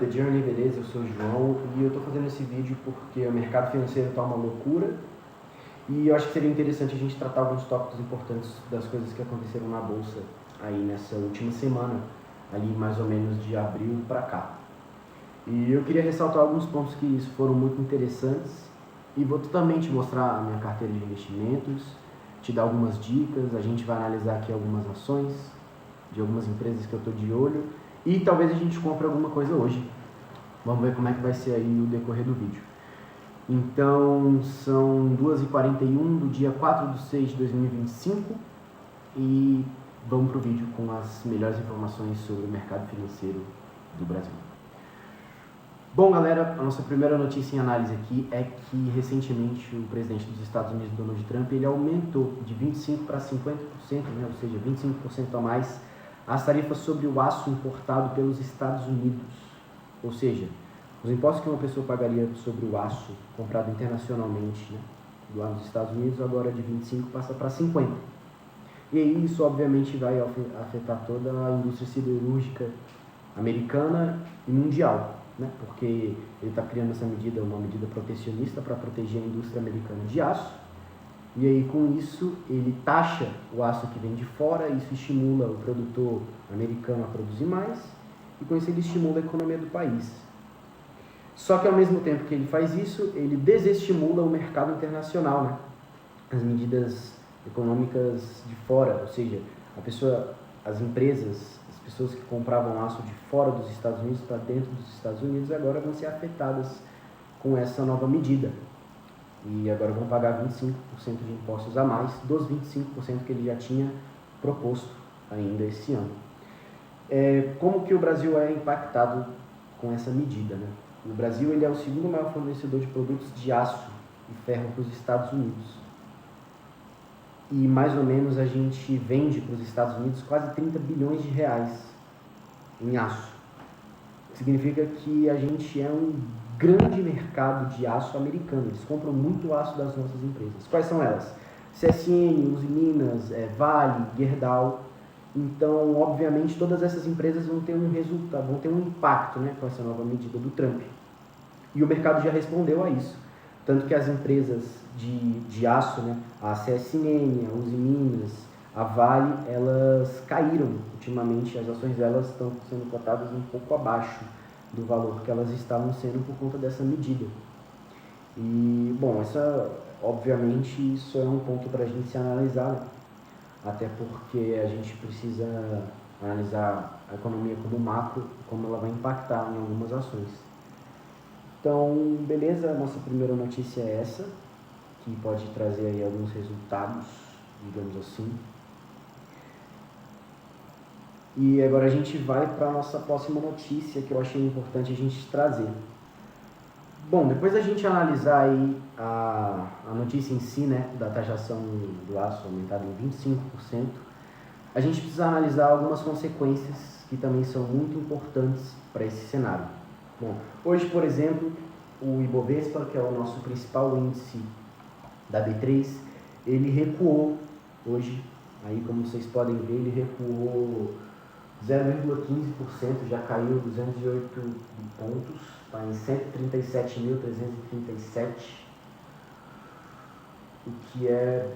The Journey, beleza? Eu sou o João e eu tô fazendo esse vídeo porque o mercado financeiro tá uma loucura e eu acho que seria interessante a gente tratar alguns tópicos importantes das coisas que aconteceram na bolsa aí nessa última semana, ali mais ou menos de abril para cá. E eu queria ressaltar alguns pontos que foram muito interessantes e vou totalmente mostrar a minha carteira de investimentos, te dar algumas dicas, a gente vai analisar aqui algumas ações de algumas empresas que eu tô de olho e talvez a gente compre alguma coisa hoje. Vamos ver como é que vai ser aí o decorrer do vídeo. Então, são 2h41 do dia 4/6/2025 e vamos para o vídeo com as melhores informações sobre o mercado financeiro do Brasil. Bom, galera, a nossa primeira notícia em análise aqui é que recentemente o presidente dos Estados Unidos, Donald Trump, ele aumentou de 25% para 50%, né, ou seja, 25% a mais, as tarifas sobre o aço importado pelos Estados Unidos. Ou seja, os impostos que uma pessoa pagaria sobre o aço comprado internacionalmente, né, lá nos Estados Unidos, agora de 25% passa para 50%. E aí isso obviamente vai afetar toda a indústria siderúrgica americana e mundial, né, porque ele está criando essa medida, uma medida protecionista para proteger a indústria americana de aço. E aí, com isso, ele taxa o aço que vem de fora, isso estimula o produtor americano a produzir mais, e com isso ele estimula a economia do país. Só que, ao mesmo tempo que ele faz isso, ele desestimula o mercado internacional, né? As medidas econômicas de fora, ou seja, as empresas, as pessoas que compravam aço de fora dos Estados Unidos para dentro dos Estados Unidos, agora vão ser afetadas com essa nova medida. E agora vão pagar 25% de impostos a mais dos 25% que ele já tinha proposto ainda esse ano. Como que o Brasil é impactado com essa medida, né? O Brasil ele é o segundo maior fornecedor de produtos de aço e ferro para os Estados Unidos. E mais ou menos a gente vende para os Estados Unidos quase 30 bilhões de reais em aço. Significa que a gente é um grande mercado de aço americano. Eles compram muito aço das nossas empresas. Quais são elas? CSN, Usiminas, Vale, Gerdau. Então, obviamente, todas essas empresas vão ter um resultado, vão ter um impacto, né, com essa nova medida do Trump. E o mercado já respondeu a isso. Tanto que as empresas de aço, né, a CSN, a Usiminas, a Vale, elas caíram ultimamente. As ações delas estão sendo cotadas um pouco abaixo do valor que elas estavam sendo por conta dessa medida. E, bom, obviamente isso é um ponto para a gente se analisar, né? Até porque a gente precisa analisar a economia como macro, como ela vai impactar em algumas ações. Então, beleza, a nossa primeira notícia é essa, que pode trazer aí alguns resultados, digamos assim. E agora a gente vai para a nossa próxima notícia, que eu achei importante a gente trazer. Bom, depois da gente analisar aí a notícia em si, né, da taxação do aço aumentada em 25%, a gente precisa analisar algumas consequências que também são muito importantes para esse cenário. Bom, hoje, por exemplo, o Ibovespa, que é o nosso principal índice da B3, ele recuou hoje. Aí, como vocês podem ver, ele recuou 0,15%, já caiu 208 pontos, está em 137.337, o que é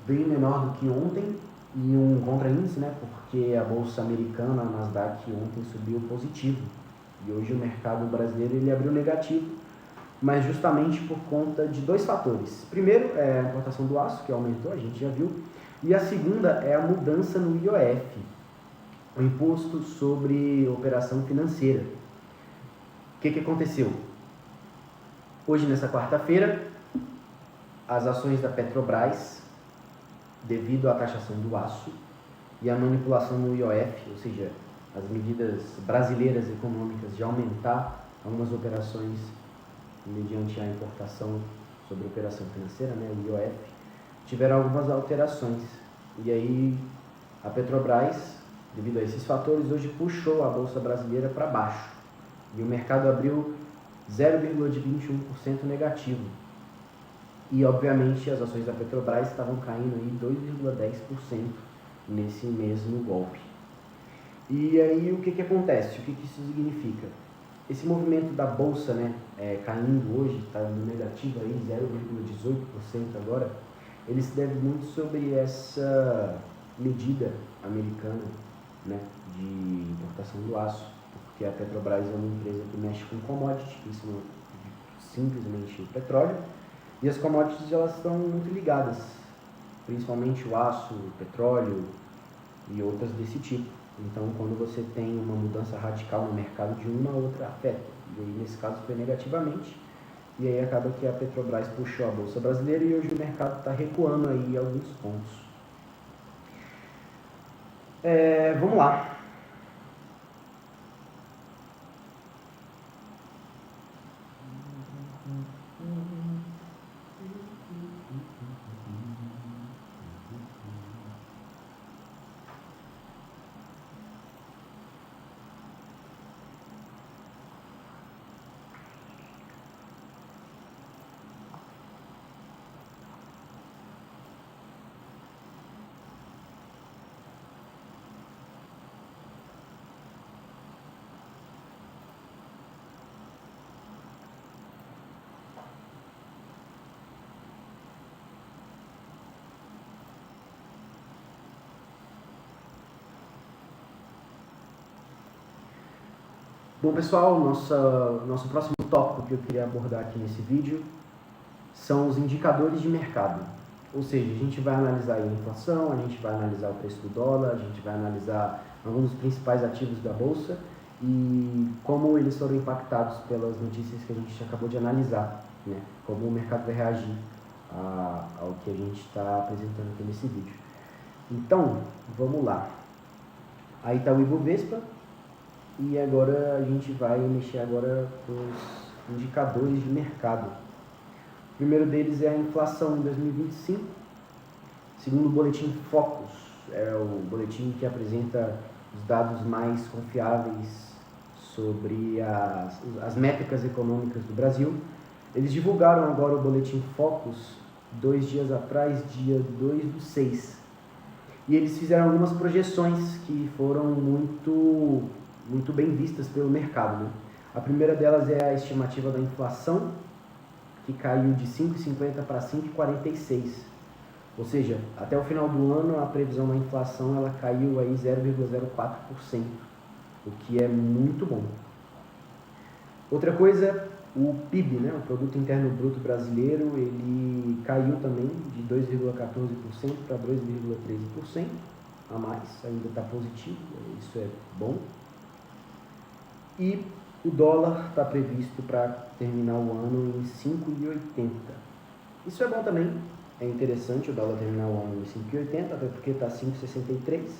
bem menor do que ontem, e um contra-índice, né, porque a bolsa americana, a Nasdaq, ontem subiu positivo, e hoje o mercado brasileiro ele abriu negativo, mas justamente por conta de dois fatores. Primeiro é a importação do aço, que aumentou, a gente já viu, e a segunda é a mudança no IOF, o imposto sobre operação financeira. O que aconteceu? Hoje, nessa quarta-feira, as ações da Petrobras, devido à taxação do aço e à manipulação no IOF, ou seja, as medidas brasileiras econômicas de aumentar algumas operações mediante a importação sobre operação financeira, né, o IOF, tiveram algumas alterações. E aí, a Petrobras, devido a esses fatores, hoje puxou a bolsa brasileira para baixo e o mercado abriu 0,21% negativo. E obviamente as ações da Petrobras estavam caindo aí 2,10% nesse mesmo golpe. E aí o que acontece? O que isso significa? esse movimento da bolsa, né, caindo hoje, está no negativo aí, 0,18% agora, ele se deve muito sobre essa medida americana, né, de importação do aço, porque a Petrobras é uma empresa que mexe com commodities, que são simplesmente o petróleo, e as commodities elas estão muito ligadas, principalmente o aço, o petróleo e outras desse tipo. Então, quando você tem uma mudança radical no mercado de uma, a outra afeta. E aí, nesse caso, foi negativamente. E aí acaba que a Petrobras puxou a Bolsa Brasileira e hoje o mercado está recuando aí alguns pontos. Vamos lá. Bom, pessoal, nosso próximo tópico que eu queria abordar aqui nesse vídeo são os indicadores de mercado. Ou seja, a gente vai analisar a inflação, a gente vai analisar o preço do dólar, a gente vai analisar alguns dos principais ativos da Bolsa e como eles foram impactados pelas notícias que a gente acabou de analisar, né? Como o mercado vai reagir ao que a gente está apresentando aqui nesse vídeo. Então, vamos lá. Aí está o Ibovespa. E agora a gente vai mexer agora com os indicadores de mercado. O primeiro deles é a inflação em 2025. Segundo o boletim Focus, é o boletim que apresenta os dados mais confiáveis sobre as métricas econômicas do Brasil. Eles divulgaram agora o boletim Focus 2 dias atrás, dia 2/6. E eles fizeram algumas projeções que foram muito bem vistas pelo mercado, né? A primeira delas é a estimativa da inflação, que caiu de 5,50 para 5,46. Ou seja, até o final do ano a previsão da inflação ela caiu aí 0,04%, o que é muito bom. Outra coisa, o PIB, né, o Produto Interno Bruto Brasileiro, ele caiu também de 2,14% para 2,13%, a mais, ainda está positivo, isso é bom. E o dólar está previsto para terminar o ano em 5,80. Isso é bom também, é interessante o dólar terminar o ano em 5,80, até porque está 5,63.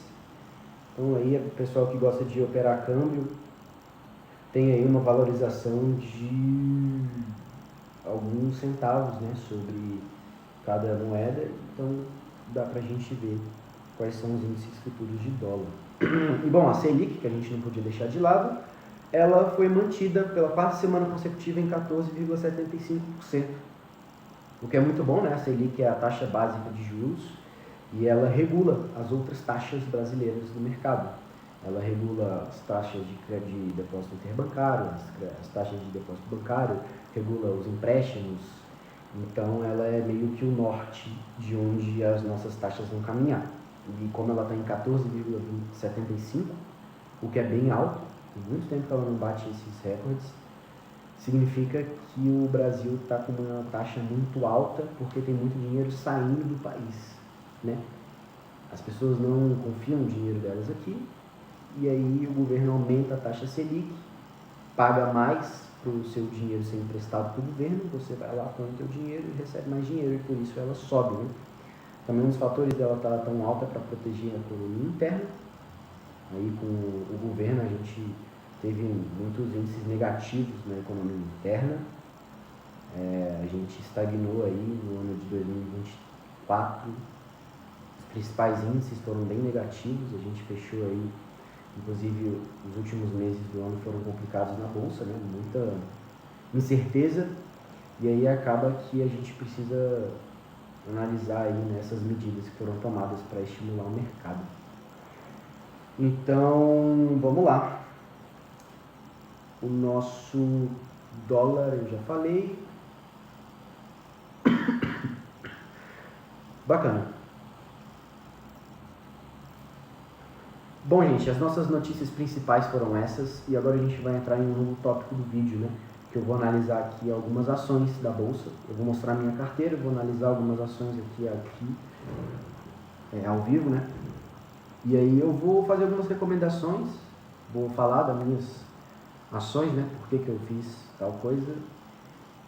Então aí o pessoal que gosta de operar câmbio tem aí uma valorização de alguns centavos, né, sobre cada moeda, então dá para a gente ver quais são os índices futuros de dólar. E bom, a Selic, que a gente não podia deixar de lado, ela foi mantida pela quarta semana consecutiva em 14,75%, o que é muito bom, né? A Selic é a taxa básica de juros e ela regula as outras taxas brasileiras do mercado. Ela regula as taxas de depósito interbancário, as taxas de depósito bancário, regula os empréstimos, então ela é meio que o norte de onde as nossas taxas vão caminhar. E como ela está em 14,75%, o que é bem alto, tem muito tempo que ela não bate esses recordes, significa que o Brasil está com uma taxa muito alta porque tem muito dinheiro saindo do país, né? As pessoas não confiam o dinheiro delas aqui e aí o governo aumenta a taxa Selic, paga mais para o seu dinheiro ser emprestado para o governo, você vai lá, põe o seu dinheiro e recebe mais dinheiro e por isso ela sobe, né? Também um dos fatores dela estar tão alta para proteger a economia interna. Aí com o governo a gente teve muitos índices negativos na economia interna, a gente estagnou aí no ano de 2024, os principais índices foram bem negativos, a gente fechou aí, inclusive os últimos meses do ano foram complicados na Bolsa, né? Muita incerteza, e aí acaba que a gente precisa analisar aí nessas medidas que foram tomadas para estimular o mercado. Então, vamos lá. O nosso dólar eu já falei. Bacana. Bom, gente, as nossas notícias principais foram essas e agora a gente vai entrar em um novo tópico do vídeo, né? Que eu vou analisar aqui algumas ações da bolsa. Eu vou mostrar minha carteira, vou analisar algumas ações aqui ao vivo, né? E aí eu vou fazer algumas recomendações, vou falar das minhas ações, né? Por que eu fiz tal coisa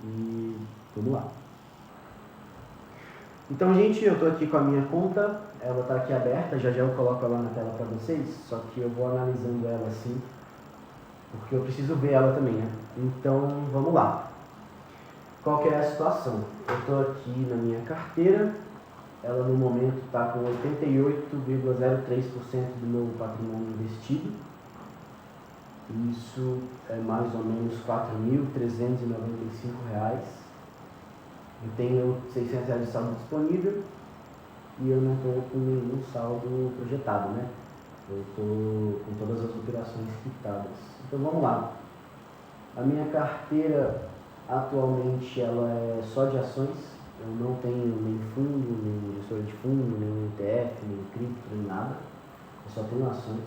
e vamos lá. Então, gente, eu estou aqui com a minha conta, ela está aqui aberta, já eu coloco ela na tela para vocês, só que eu vou analisando ela assim, porque eu preciso ver ela também, né? Então, vamos lá. Qual que é a situação? Eu estou aqui na minha carteira, ela no momento está com 88,03% do meu patrimônio investido. Isso é mais ou menos R$4.395. Eu tenho R$600 de saldo disponível e eu não estou com nenhum saldo projetado, né? Eu estou com todas as operações quitadas. Então vamos lá. A minha carteira atualmente ela é só de ações. Eu não tenho nem fundo, nem gestor de fundo, nem ETF, nem cripto, nem nada. Eu só tenho ações.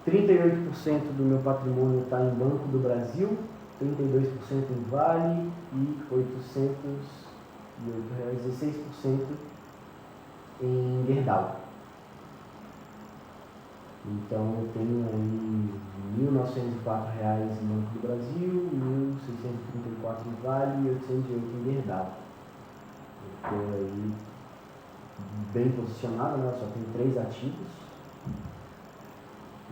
38% do meu patrimônio está em Banco do Brasil, 32% em Vale e R$808, 16% em Gerdau. Então eu tenho aí R$1.904 em Banco do Brasil, R$1.634 em Vale e R$808 em Gerdau. Eu estou aí bem posicionado, né? Só tenho 3 ativos,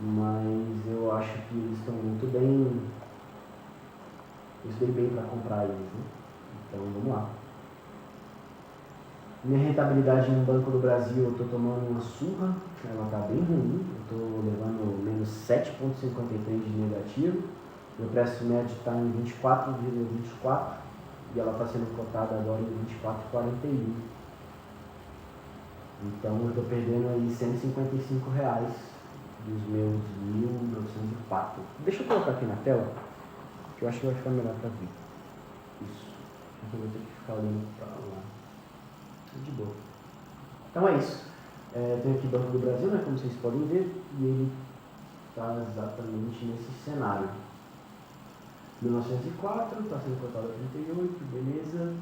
mas eu acho que eles estão muito bem. Eu estudei bem para comprar eles, né? Então vamos lá. Minha rentabilidade no Banco do Brasil, eu estou tomando uma surra, ela está bem ruim, eu estou levando menos 7,53 de negativo, meu preço médio está em 24,24 e ela está sendo cotada agora em 24,41. Então eu estou perdendo aí R$155 dos meus 1.904. Deixa eu colocar aqui na tela, que eu acho que vai ficar melhor para ver. Isso, eu vou ter que ficar olhando para lá. De boa. Então é isso. Tenho aqui o Banco do Brasil, né, como vocês podem ver, e ele está exatamente nesse cenário. 1904, está sendo cotado a 38, beleza.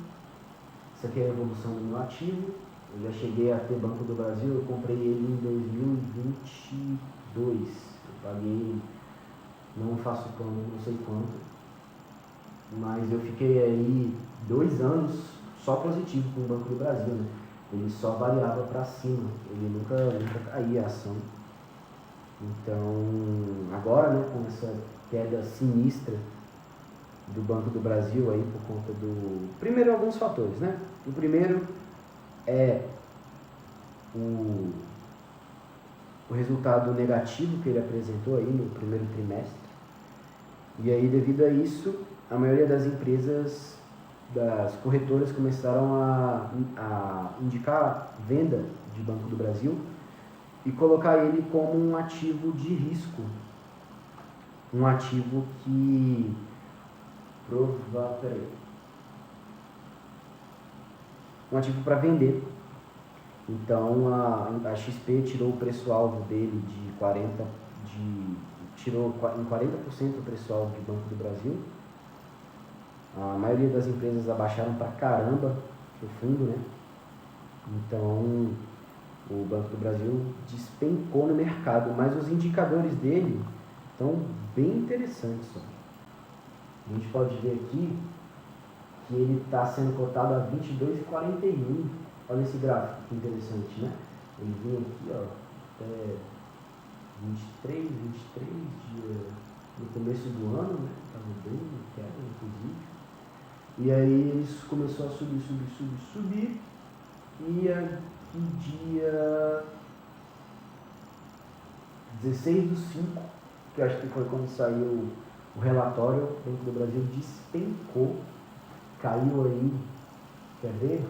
Isso aqui é a evolução do meu ativo. Eu já cheguei a ter Banco do Brasil, eu comprei ele em 2022. Eu paguei, não faço plano, não sei quanto, mas eu fiquei aí 2 anos só positivo com o Banco do Brasil, né? Ele só variava para cima, ele nunca caía a ação. Então, agora, né, com essa queda sinistra do Banco do Brasil aí por conta do... Primeiro, alguns fatores, né? O primeiro é o resultado negativo que ele apresentou aí no primeiro trimestre. E aí, devido a isso, a maioria das empresas, das corretoras, começaram a indicar venda de Banco do Brasil e colocar ele como um ativo de risco, um ativo que um ativo para vender. Então a XP tirou o preço-alvo dele tirou em 40% o preço-alvo do Banco do Brasil. A maioria das empresas abaixaram pra caramba o fundo, né? Então o Banco do Brasil despencou no mercado, mas os indicadores dele estão bem interessantes. Ó. A gente pode ver aqui que ele está sendo cotado a 22,41. Olha esse gráfico, que interessante, né? Ele vem aqui, ó, até 23 no começo do ano, né? Estava bem em queda, inclusive. E aí ele começou a subir. E aqui dia 16/5, que eu acho que foi quando saiu o relatório, o Banco do Brasil despencou, caiu aí, quer ver?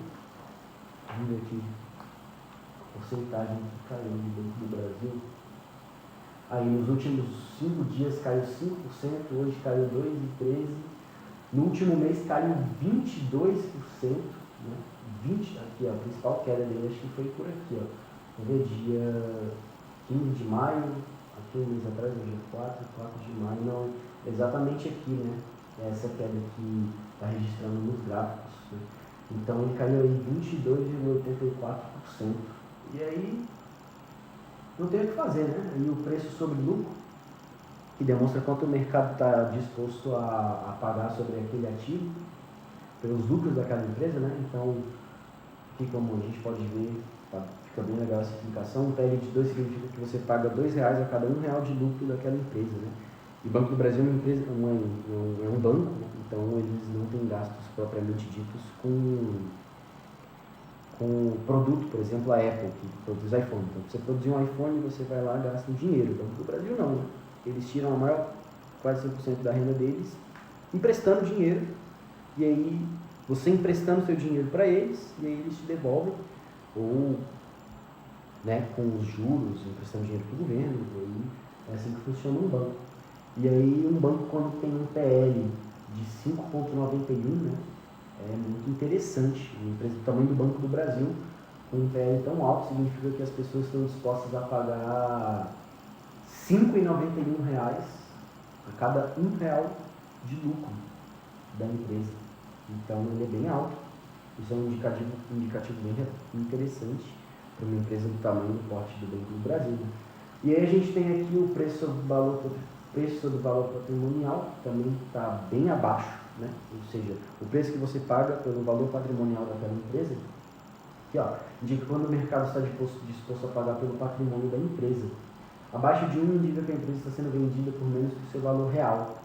Vamos ver aqui a porcentagem que caiu do Banco do Brasil. Aí nos últimos 5 dias caiu 5%, hoje caiu 2,13%. No último mês caiu 22%, né? 20, aqui ó, a principal queda dele acho que foi por aqui, ó. Vamos ver, dia 15 de maio, aqui um mês atrás, dia 4 de maio, não, exatamente aqui, né? Essa queda que está registrando nos gráficos, né? Então ele caiu aí 22,84%. E aí não tem o que fazer, né? E o preço sobre lucro, que demonstra quanto o mercado está disposto a pagar sobre aquele ativo, pelos lucros daquela empresa, né? Então, aqui como a gente pode ver, tá, fica bem legal essa explicação, um PL de 2 significa que você paga R$2 a cada R$1 de lucro daquela empresa, né? E o Banco do Brasil é uma empresa, é um banco, né? Então eles não têm gastos propriamente ditos com o produto, por exemplo, a Apple, que produz iPhone. Então, você produzir um iPhone, você vai lá e gasta um dinheiro. O Banco do Brasil não, né? Eles tiram a maior, quase 5% da renda deles, emprestando dinheiro, e aí você emprestando seu dinheiro para eles, e aí eles te devolvem, ou né, com os juros, emprestando dinheiro para o governo, e aí é assim que funciona um banco. E aí um banco, quando tem um PL de 5,91, né, é muito interessante. Uma empresa do tamanho do Banco do Brasil, com um PL tão alto, significa que as pessoas estão dispostas a pagar R$5,91 a cada R$1 de lucro da empresa. Então ele é bem alto. Isso é um indicativo bem interessante para uma empresa do tamanho do porte do Banco do Brasil. E aí a gente tem aqui o preço do valor patrimonial, que também está bem abaixo, né? Ou seja, o preço que você paga pelo valor patrimonial daquela empresa, aqui ó, indica quando o mercado está disposto a pagar pelo patrimônio da empresa. Abaixo de 1 indica que a empresa está sendo vendida por menos que o seu valor real.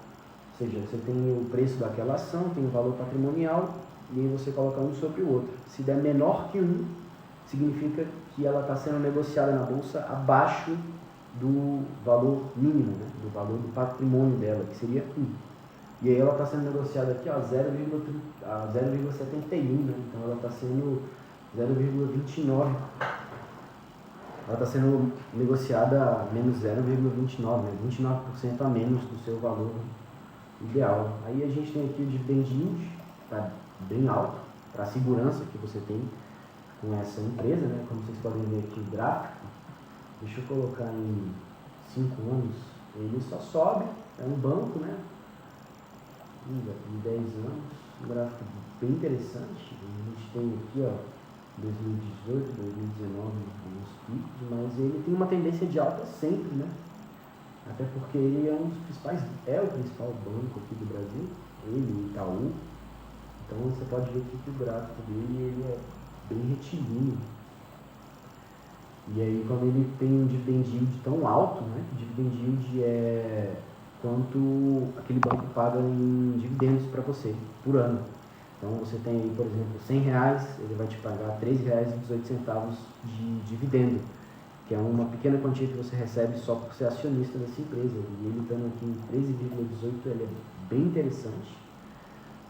Ou seja, você tem o preço daquela ação, tem o valor patrimonial, e aí você coloca um sobre o outro. Se der menor que 1, significa que ela está sendo negociada na bolsa abaixo do valor mínimo, né? Do valor do patrimônio dela, que seria 1. E aí ela está sendo negociada aqui a 0,71, né? Então ela está sendo 0,29. Ela está sendo negociada a menos 0,29, né? 29% a menos do seu valor ideal. Aí a gente tem aqui o dividend yield, está bem alto, para a segurança que você tem com essa empresa, né? Como vocês podem ver aqui o gráfico, deixa eu colocar em 5 anos, ele só sobe, é um banco, né? Em 10 anos, um gráfico bem interessante. A gente tem aqui, ó, 2018, 2019, alguns picos, mas ele tem uma tendência de alta sempre, né? Até porque ele é um dos principais, é o principal banco aqui do Brasil, ele, o Itaú. Então você pode ver aqui que o gráfico dele ele é bem retilíneo. E aí quando ele tem um dividend yield tão alto, né? Dividend yield é quanto aquele banco paga em dividendos para você por ano. Então você tem aí, por exemplo, R$100, ele vai te pagar R$3,18 de dividendo, que é uma pequena quantia que você recebe só por ser acionista dessa empresa. E ele estando aqui em 13,18, ele é bem interessante.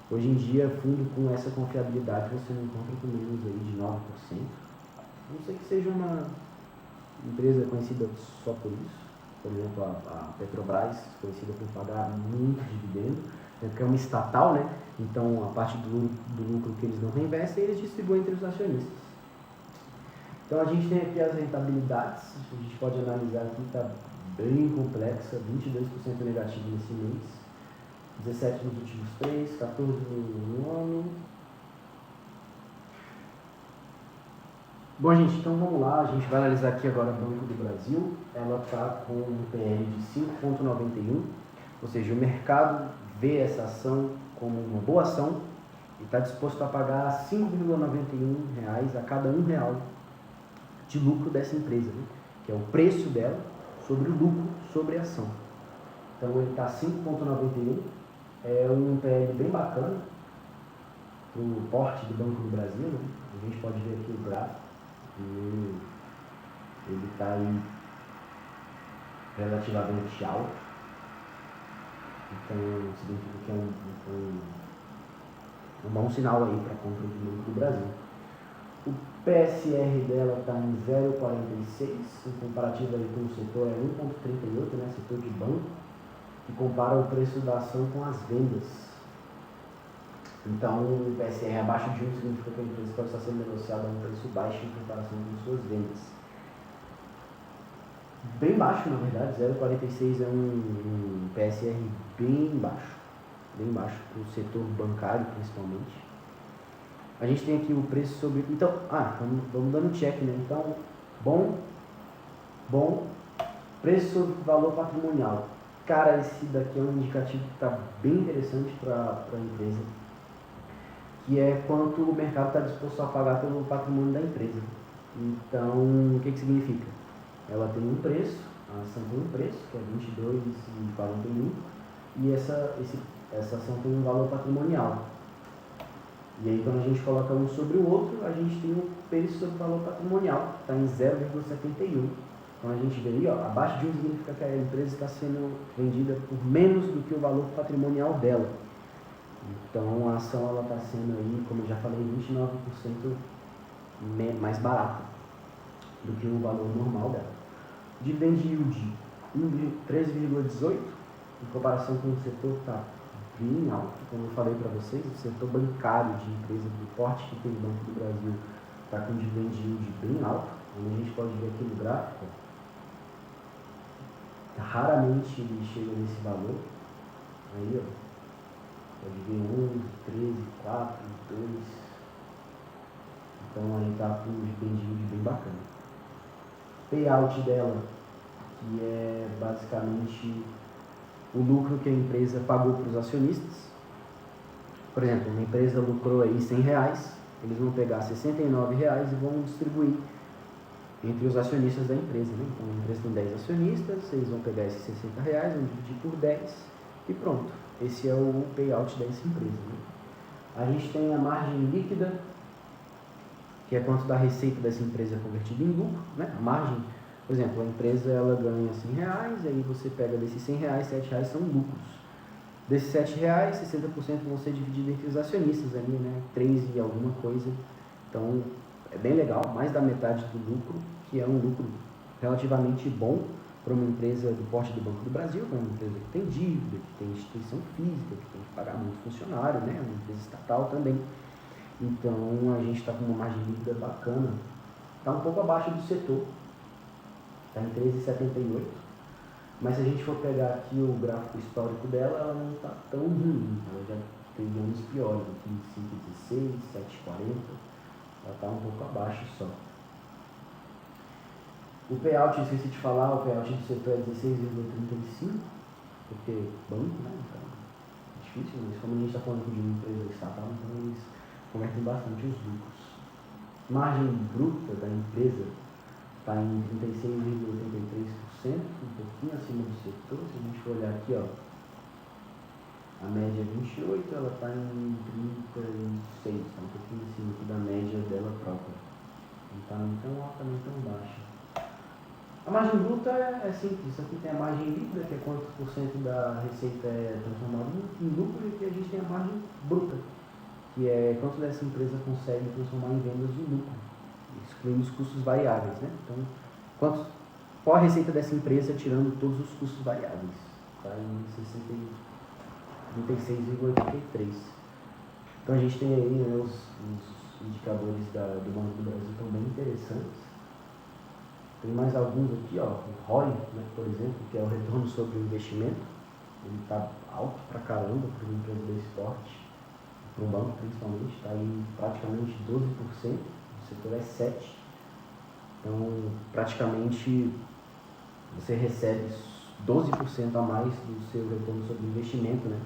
Hoje em dia, fundo com essa confiabilidade você não encontra com menos aí de 9%. A não ser que seja uma empresa conhecida só por isso. Por exemplo, a Petrobras, conhecida por pagar muito dividendo, porque é uma estatal, né? Então, a parte do lucro que eles não reinvestem, eles distribuem entre os acionistas. Então, a gente tem aqui as rentabilidades, a gente pode analisar aqui, está bem complexa, 22% negativo nesse mês, 17 nos últimos 3, 14 no ano. Bom, gente, então vamos lá, a gente vai analisar aqui agora o Banco do Brasil. Ela está com um PL de 5,91, ou seja, o mercado vê essa ação como uma boa ação e está disposto a pagar R$5,91 a cada R$1 de lucro dessa empresa, né? Que é o preço dela sobre o lucro sobre a ação. Então ele está 5,91, é um PL bem bacana para o porte do Banco do Brasil, né? A gente pode ver aqui o gráfico, ele está aí relativamente alto, então significa que é um bom sinal aí para a compra do Banco do Brasil. O PSR dela está em 0,46, em comparativo aí com o setor é 1,38, né, setor de banco, que compara o preço da ação com as vendas. Então, o PSR abaixo de 1 significa que a empresa pode estar sendo negociada a um preço baixo em comparação com suas vendas. Bem baixo, na verdade, 0,46 é um PSR bem baixo para o setor bancário, principalmente. A gente tem aqui o preço sobre... Então, vamos dando check, né? Então, bom, preço sobre valor patrimonial. Cara, esse daqui é um indicativo que está bem interessante para a empresa, que é quanto o mercado está disposto a pagar pelo patrimônio da empresa. Então, o que significa? Ela tem um preço, a ação tem um preço, que é R$22,41, e essa ação tem um valor patrimonial. E aí, quando a gente coloca um sobre o outro, a gente tem o preço sobre o valor patrimonial, que está em 0,71. Então, a gente vê aí, ó, abaixo de 1 significa que a empresa está sendo vendida por menos do que o valor patrimonial dela. Então, a ação está sendo aí, como eu já falei, 29% mais barata do que o valor normal dela. Dividend yield 13,18, em comparação com o setor que está bem alto. Como eu falei para vocês, o setor bancário de empresa do porte que tem o Banco do Brasil está com dividend yield bem alto. Como a gente pode ver aqui no gráfico, raramente ele chega nesse valor. Aí, ó, pode ver 11, 13, 4, 2. Então aí está com um dividend yield bem bacana. Payout dela, que é basicamente o lucro que a empresa pagou para os acionistas. Por exemplo, uma empresa lucrou aí R$100, eles vão pegar R$69 e vão distribuir entre os acionistas da empresa, né? Então a empresa tem 10 acionistas, eles vão pegar esses R$60, vão dividir por 10 e pronto. Esse é o payout dessa empresa, né? A gente tem a margem líquida, que é quanto da receita dessa empresa convertida em lucro, né? A margem, por exemplo, a empresa ela ganha R$100, aí você pega desses R$100, R$7 são lucros. Desses R$7, 60% vão ser divididos entre os acionistas ali, né? 3 e alguma coisa. Então, é bem legal, mais da metade do lucro, que é um lucro relativamente bom para uma empresa do porte do Banco do Brasil, que é uma empresa que tem dívida, que tem instituição física, que tem que pagar muito funcionário, né? Uma empresa estatal também. Então, a gente está com uma margem líquida bacana. Está um pouco abaixo do setor, está em 13,78. Mas se a gente for pegar aqui o gráfico histórico dela, ela não está tão ruim. Ela já teve anos piores, aqui 5,16, 7,40. Ela está um pouco abaixo só. O payout, eu esqueci de falar, o payout do setor é 16,35, porque banco, né? Então, é difícil, mas como a gente está falando de uma empresa estatal, então eles convertem bastante os lucros. Margem bruta da empresa está em 36,83%, um pouquinho acima do setor. Se a gente for olhar aqui, ó, a média é 28, ela está em 36, está um pouquinho acima aqui da média dela própria. Não está nem tão alta, nem tão baixa. A margem bruta é simples. Aqui tem a margem líquida, que é quantos por cento da receita é transformado em lucro, e aqui a gente tem a margem bruta, que é quanto dessa empresa consegue transformar em vendas em lucro, excluindo os custos variáveis, né? Então, qual a receita dessa empresa tirando todos os custos variáveis? Está em 36,83. Então a gente tem aí, né, os indicadores do Banco do Brasil estão bem interessantes. Tem mais alguns aqui, ó, o ROI, né, por exemplo, que é o retorno sobre o investimento. Ele está alto pra caramba para uma empresa desse porte, para um banco principalmente, está em praticamente 12%, o setor é 7%. Então, praticamente, você recebe 12% a mais do seu retorno sobre investimento, né?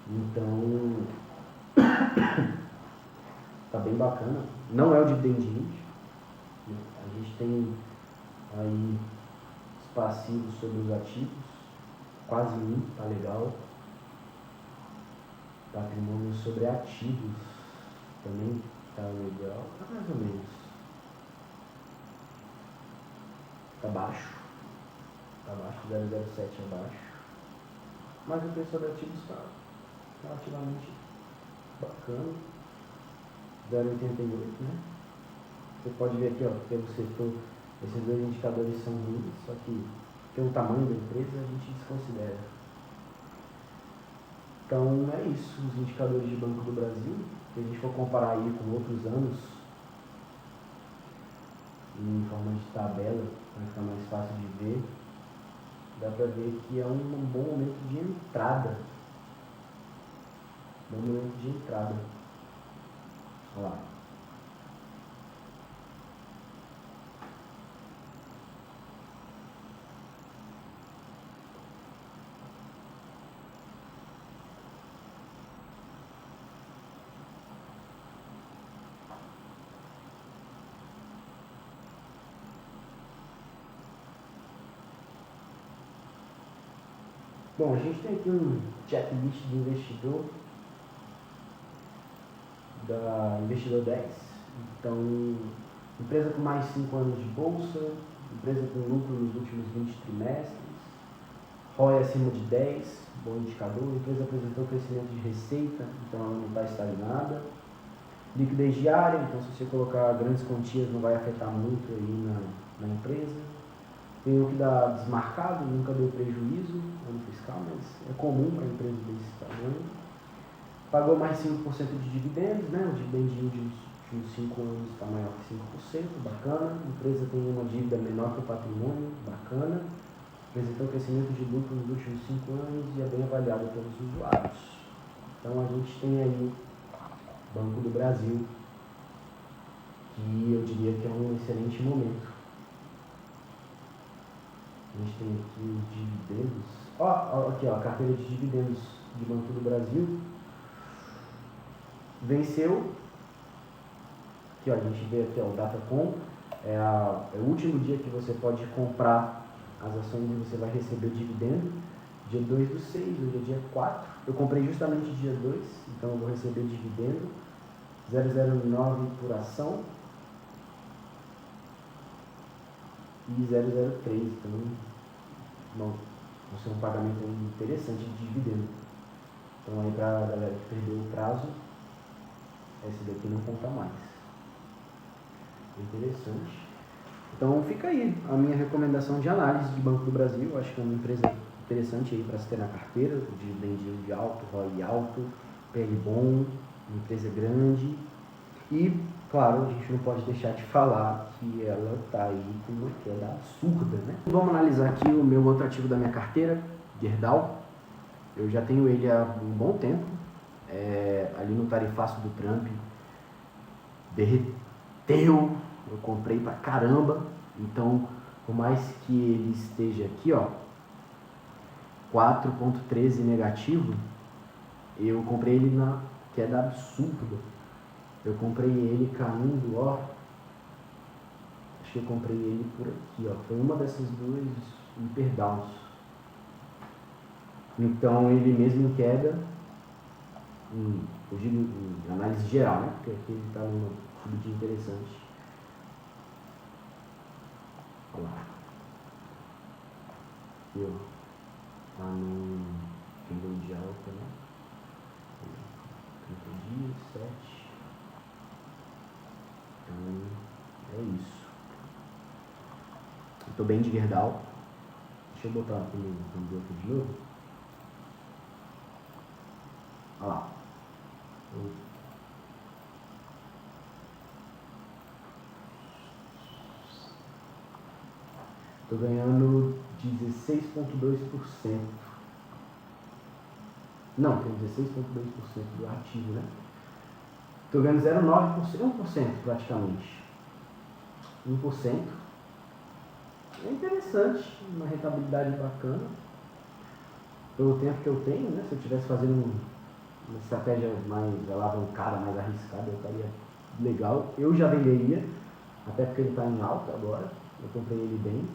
Então, tá bem bacana. Não é o dividend yield, né? A gente tem aí os passivos sobre os ativos, quase 1, tá legal. Patrimônio sobre ativos também tá legal, tá mais ou menos. Tá baixo, 0,07 abaixo, mas o preço sobre ativos está relativamente bacana, 0,88, né? Você pode ver aqui, ó, pelo setor, esses dois indicadores são ruins, só que pelo tamanho da empresa a gente desconsidera. Então é isso, os indicadores de Banco do Brasil. Se a gente for comparar aí com outros anos, em forma de tabela, para ficar mais fácil de ver, dá para ver que é um bom momento de entrada. Bom momento de entrada. Olha lá. Bom, a gente tem aqui um checklist de investidor, da Investidor 10. Então, empresa com mais 5 anos de bolsa, empresa com lucro nos últimos 20 trimestres, ROI acima de 10, bom indicador, a empresa apresentou crescimento de receita, então ela não está estagnada. Liquidez diária, então se você colocar grandes quantias não vai afetar muito aí na empresa. Tem o que dá desmarcado, nunca deu prejuízo ano fiscal, mas é comum para empresa desse tamanho. Pagou mais 5% de dividendos, né? O dividend yield de uns 5 anos está maior que 5%, bacana. A empresa tem uma dívida menor que o patrimônio, bacana. Apresentou crescimento de lucro nos últimos 5 anos e é bem avaliada pelos usuários. Então a gente tem aí Banco do Brasil, que eu diria que é um excelente momento. A gente tem aqui os dividendos. Aqui, ó, a carteira de dividendos de Banco do Brasil venceu. Aqui, ó, a gente vê aqui, ó, o Datacom. É o último dia que você pode comprar as ações e você vai receber dividendo. Dia 2/6, hoje é dia 4. Eu comprei justamente dia 2, então eu vou receber dividendo. 0,09 por ação. E 0,03, então vai ser um pagamento interessante de dividendo. Então aí para a galera que perdeu o prazo, esse daqui não conta mais. Interessante. Então fica aí a minha recomendação de análise de Banco do Brasil. Acho que é uma empresa interessante aí para se ter na carteira, dividend de alto, ROI alto, PL bom, uma empresa grande. E, claro, a gente não pode deixar de falar que ela está aí com uma queda absurda, né? Vamos analisar aqui o meu outro ativo da minha carteira, Gerdau. Eu já tenho ele há um bom tempo. Ali no tarifaço do Trump, derreteu. Eu comprei pra caramba. Então, por mais que ele esteja aqui, ó, 4,13 negativo, eu comprei ele na queda absurda. Eu comprei ele caindo, ó. Acho que eu comprei ele por aqui, ó. Foi uma dessas duas hyperdowns. Então ele mesmo em queda, eu digo em análise geral, né? Porque aqui ele está numa subida interessante. Olha lá. Aqui, ó. Tá no candle de alta, né? 30 dias, 7. Então, é isso. Eu tô bem de Gerdau. Deixa eu botar aqui no bloco de novo. Olha lá. Tô ganhando 16,2%. Não, tem 16,2% do ativo, né? Tô ganhando 0,9%, 1% praticamente. 1%. É interessante, uma rentabilidade bacana. Pelo tempo que eu tenho, né? Se eu estivesse fazendo uma estratégia mais alavancada, mais arriscada, eu estaria legal. Eu já venderia, até porque ele está em alta agora. Eu comprei ele bem.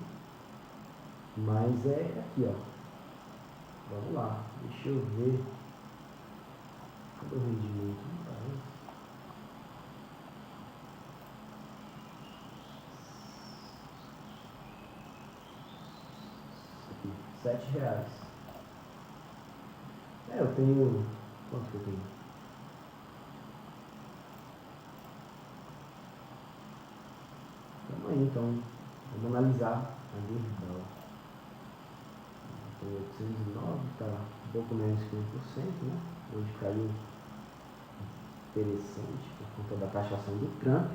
Mas é aqui, ó. Vamos lá, deixa eu ver. Cadê o rendimento? R$7. Eu tenho. Quanto que eu tenho? aí, então vamos analisar a Gerdau. Tem 809, está um pouco menos que 1%, né? Hoje caiu interessante por conta da taxação do Trump.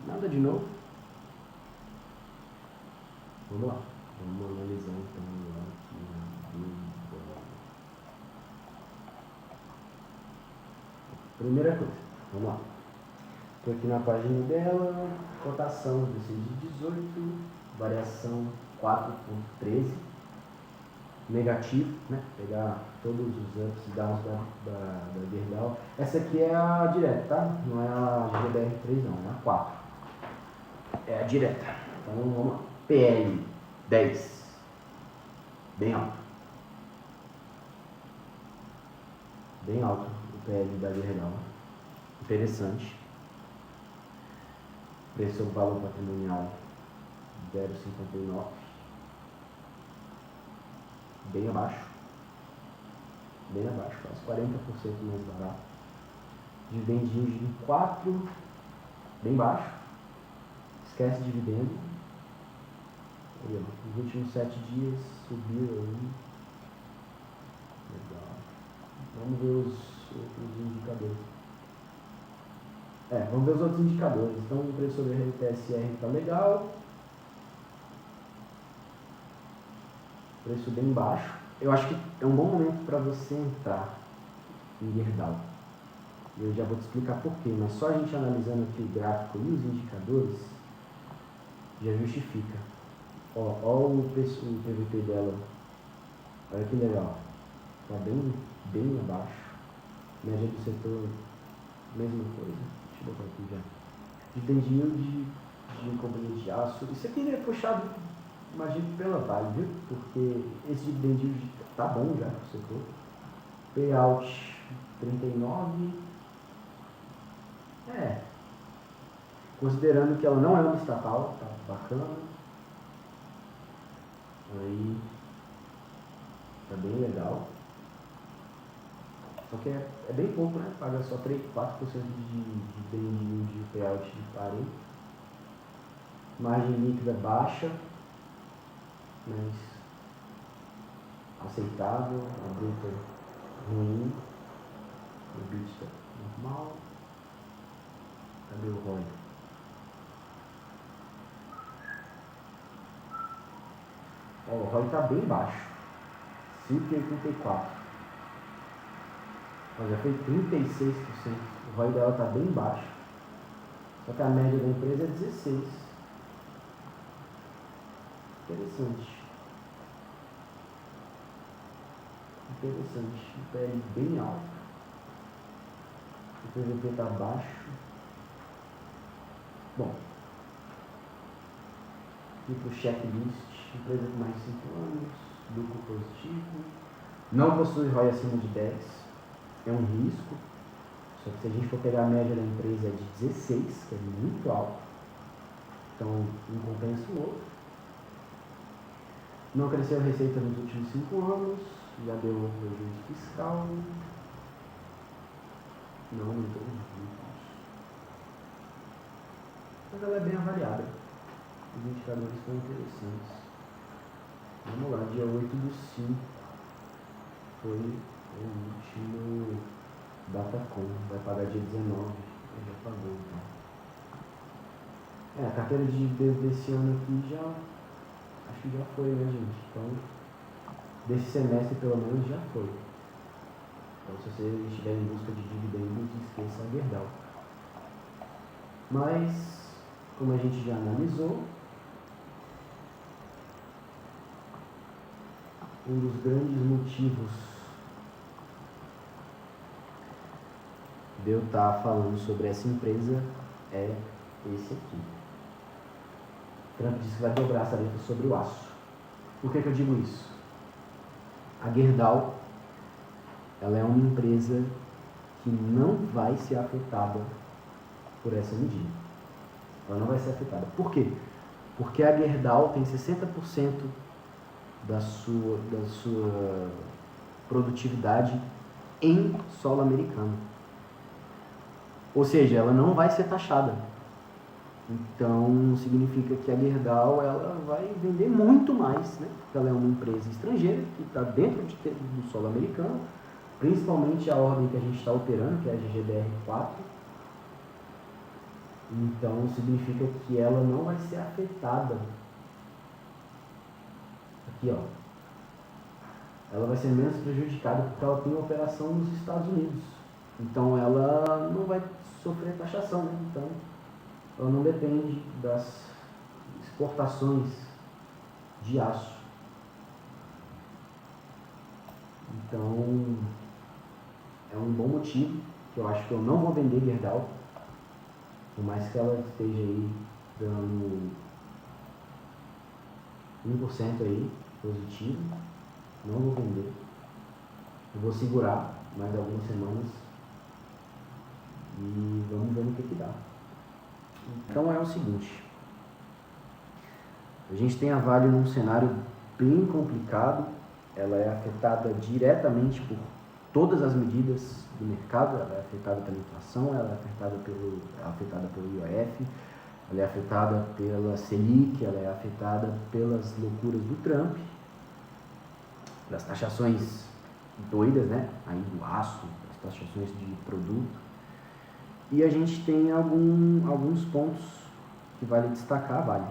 Nada de novo. Vamos lá. Vamos analisar então aqui na Gerdau. Primeira coisa, vamos lá. Estou aqui na página dela, cotação de 6 de 18, variação 4,13, negativo, né? Pegar todos os ups e downs da Gerdau. Essa aqui é a direta, tá? Não é a GBR3 não, é a 4. É a direta. Então vamos lá. PL 10. Bem alto. Bem alto o PL da Gerdau. Interessante. Preço sobre valor patrimonial 0,59. Bem abaixo. Bem abaixo, quase 40% mais barato. Dividend yield de 4, bem baixo. Esquece dividendo. Aí, nos últimos 7 dias subiu aí. Legal. Vamos ver os outros indicadores. Vamos ver os outros indicadores. Então o preço sobre RTSR está legal. Preço bem baixo. Eu acho que é um bom momento para você entrar em Gerdau. Eu já vou te explicar porquê, mas só a gente analisando aqui o gráfico e os indicadores já justifica. Ó o preço, o PVP dela. Olha que legal. Está bem abaixo. Média do setor, mesma coisa. Deixa eu botar aqui já. Dividend yield de companhia de aço. Isso aqui é puxado, imagino, pela Vale, viu? Porque esse dividend yield tá bom já pro setor. Payout 39. Considerando que ela não é uma estatal, tá bacana. Aí tá bem legal. Só que é bem pouco, né? Paga só 3, 4% de dividend de payout de 40. Margem líquida baixa, mas aceitável. A bruta ruim. O EBITDA normal. Cadê o ROI? O ROI está bem baixo. 5,84. Já foi 36%. O ROI dela está bem baixo. Só que a média da empresa é 16%. Interessante. O PL bem alto. O PVP está baixo. Bom. Aqui para o checklist. Empresa com mais de 5 anos. Lucro positivo. Não possui ROI acima de 10. É um risco. Só que se a gente for pegar a média da empresa é de 16, que é muito alto. Então, um compensa o outro. Não cresceu a receita nos últimos 5 anos. Já deu prejuízo fiscal. Não aumentou os lucros. Mas ela é bem avaliada. Os indicadores estão interessantes. Vamos lá, dia 8/5 foi o último Datacom. Vai pagar dia 19. Já pagou, então. A carteira de dívidas desse ano aqui já... Acho que já foi, né, gente? Então, desse semestre pelo menos já foi. Então, se você estiver em busca de dividendos, esqueça a Gerdau. Mas, como a gente já analisou, um dos grandes motivos de eu estar falando sobre essa empresa é esse aqui. Trump disse que vai dobrar essa tarifa sobre o aço. Por que eu digo isso? A Gerdau, ela é uma empresa que não vai ser afetada por essa medida. Ela não vai ser afetada. Por quê? Porque a Gerdau tem 60% da sua produtividade em solo americano. Ou seja, ela não vai ser taxada. Então, significa que a Gerdau ela vai vender muito mais, né? Porque ela é uma empresa estrangeira que está dentro do solo americano, principalmente a ordem que a gente está operando, que é a GGBR4. Então, significa que ela não vai ser afetada. Aqui, ó. Ela vai ser menos prejudicada porque ela tem operação nos Estados Unidos. Então, ela não vai sofrer taxação, né? Então, ela não depende das exportações de aço. Então, é um bom motivo que eu acho que eu não vou vender Gerdau, por mais que ela esteja aí dando 1% aí positivo, não vou vender. Eu vou segurar mais algumas semanas e vamos ver no que dá. Então é o seguinte, a gente tem a Vale num cenário bem complicado, ela é afetada diretamente por todas as medidas do mercado, ela é afetada pela inflação, ela é afetada pelo IOF, ela é afetada pela Selic, ela é afetada pelas loucuras do Trump, pelas taxações doidas, né? Aí do aço, as taxações de produto. E a gente tem alguns pontos que vale destacar a Vale.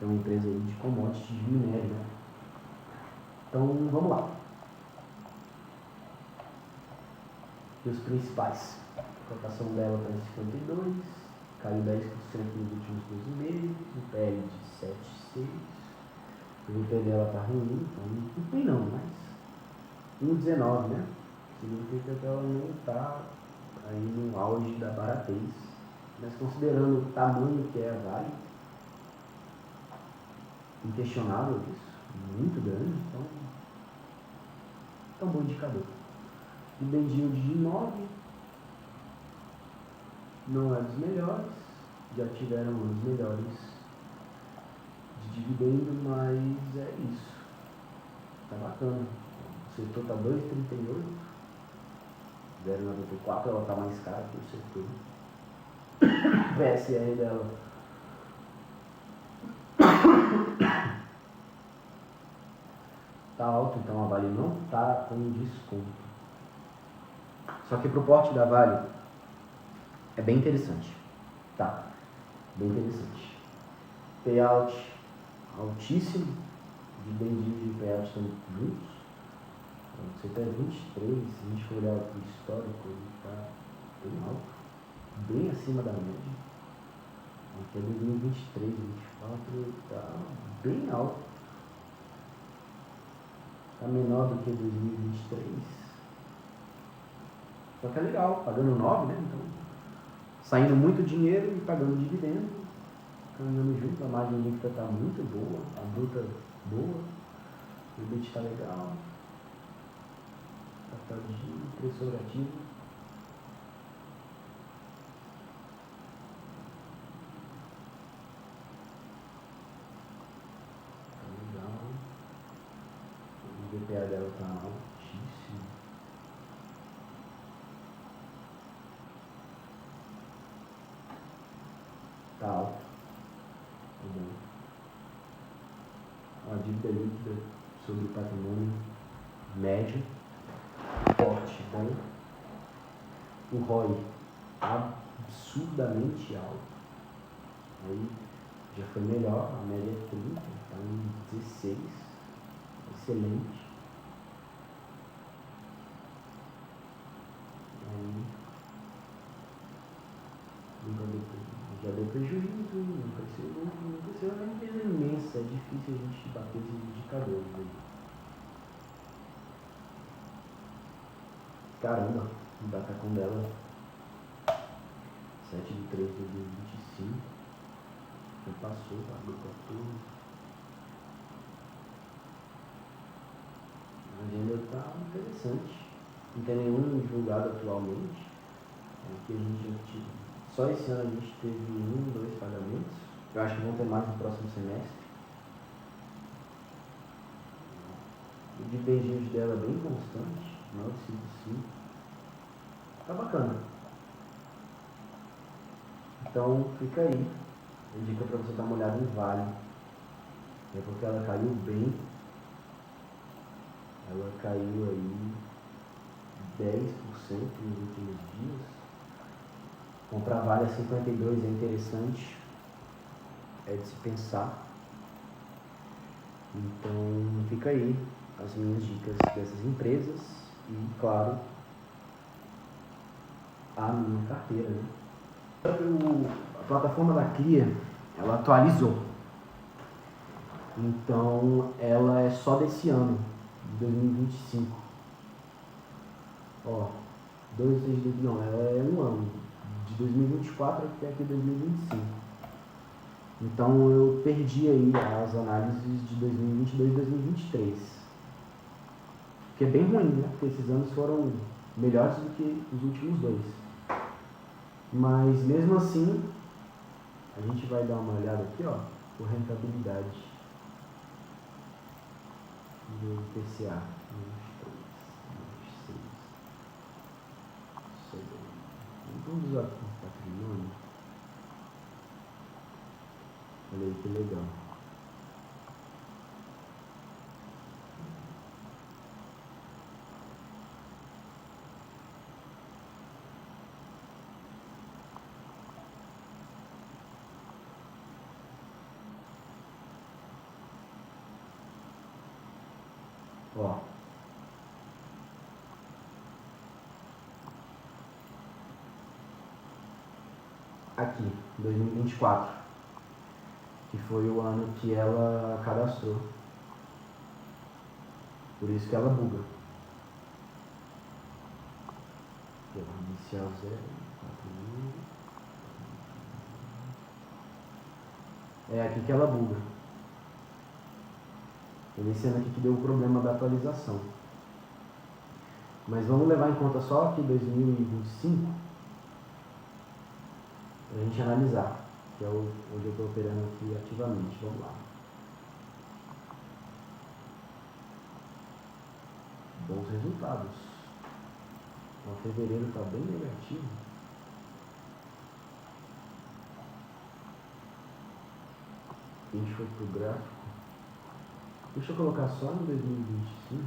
É uma empresa aí de commodities de minério, né? Então, vamos lá. E os principais. A cotação dela está em 52, caiu 10% nos últimos 12 meses, o PL de 7,6. O VP dela está ruim, então não tem não, mas 1,19, né? Significa que ela não está aí no auge da baratez, mas considerando o tamanho que é a Vale, inquestionável isso, muito grande, então é um bom indicador. Dividend yield de 9, não é dos melhores, já tiveram os melhores de dividendo, mas é isso, tá bacana. O setor está 2,38, 0,94, ela está mais cara que o setor. O PSR dela está alto, então a Vale não está com desconto. Só que para o porte da Vale é bem interessante, tá? Bem interessante. Payout altíssimo, dividend yield e payout estão juntos. Você está 23, se a gente for olhar o histórico, ele está bem alto, bem acima da média. Aqui é 2023, 2024, está bem alto. Está menor do que 2023. Só que é legal, pagando 9, né? Então, saindo muito dinheiro e pagando dividendo, caminhando junto, a margem líquida está muito boa, a bruta boa, o EBIT está legal, capital de giro, preço sobre ativo. Tá legal. O DPA dela está altíssimo. Está alto. Tá bom. A dívida líquida sobre o patrimônio médio, forte, bom. O ROI absurdamente alto. Aí já foi melhor, a média é 30, está em 16. Excelente. Aí já deu prejuízo, não cresceu, é uma empresa imensa, é difícil a gente bater esses indicadores aí. Caramba, o Datacom dela 7 de 3 de 2025, já passou, abriu 14. A agenda está interessante, não tem nenhum divulgado atualmente, que a gente já tive. Só esse ano a gente teve 2 pagamentos. Eu acho que vão ter mais no próximo semestre. O dividend yield dela é bem constante, 9,55. Tá bacana. Então fica aí. indica para você dar uma olhada em Vale. É porque ela caiu bem. Ela caiu aí 10% nos últimos dias. Comprar Vale a 52 é interessante. É de se pensar. Então fica aí as minhas dicas dessas empresas e, claro, a minha carteira, né? A plataforma da Clear, ela atualizou. Então ela é só desse ano, de 2025. Ó, não, ela é um ano, de 2024 até aqui 2025. Então eu perdi aí as análises de 2022 e 2023. Que é bem ruim, né? Porque esses anos foram melhores do que os últimos dois. Mas mesmo assim, a gente vai dar uma olhada aqui, ó, por rentabilidade do IPCA. 1, 2, 3, 4, 5, 6. Vamos usar aqui o patrimônio. Olha aí que legal. Ó. Aqui, 2024, que foi o ano que ela cadastrou. Por isso que ela buga. Aqui, ó, inicial 0, 4.000. É aqui que ela buga. É nesse ano aqui que deu o problema da atualização. Mas vamos levar em conta só aqui 2025 para a gente analisar, que é onde eu estou operando aqui ativamente. Vamos lá. Bons resultados. Então, fevereiro está bem negativo. A gente foi para o gráfico. Deixa eu colocar só em 2025.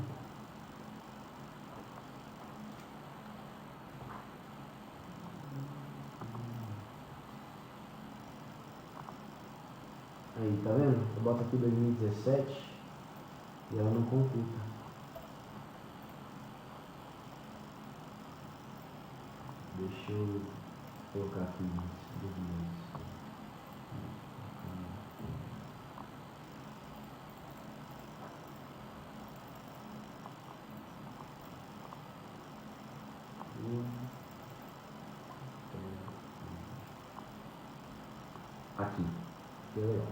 Aí, tá vendo? Eu boto aqui 2017 e ela não computa. Deixa eu colocar aqui 2000. Aqui, que legal.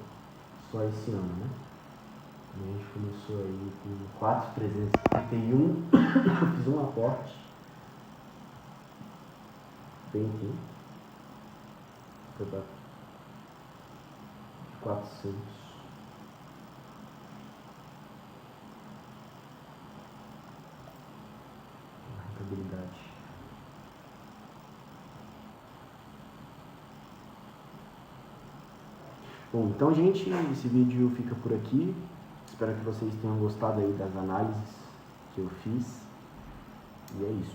Só esse ano, né? A gente começou aí com 4.351. Fiz um aporte bem aqui. Foi para 400. Rentabilidade. Bom, então, gente, esse vídeo fica por aqui. Espero que vocês tenham gostado aí das análises que eu fiz. E é isso.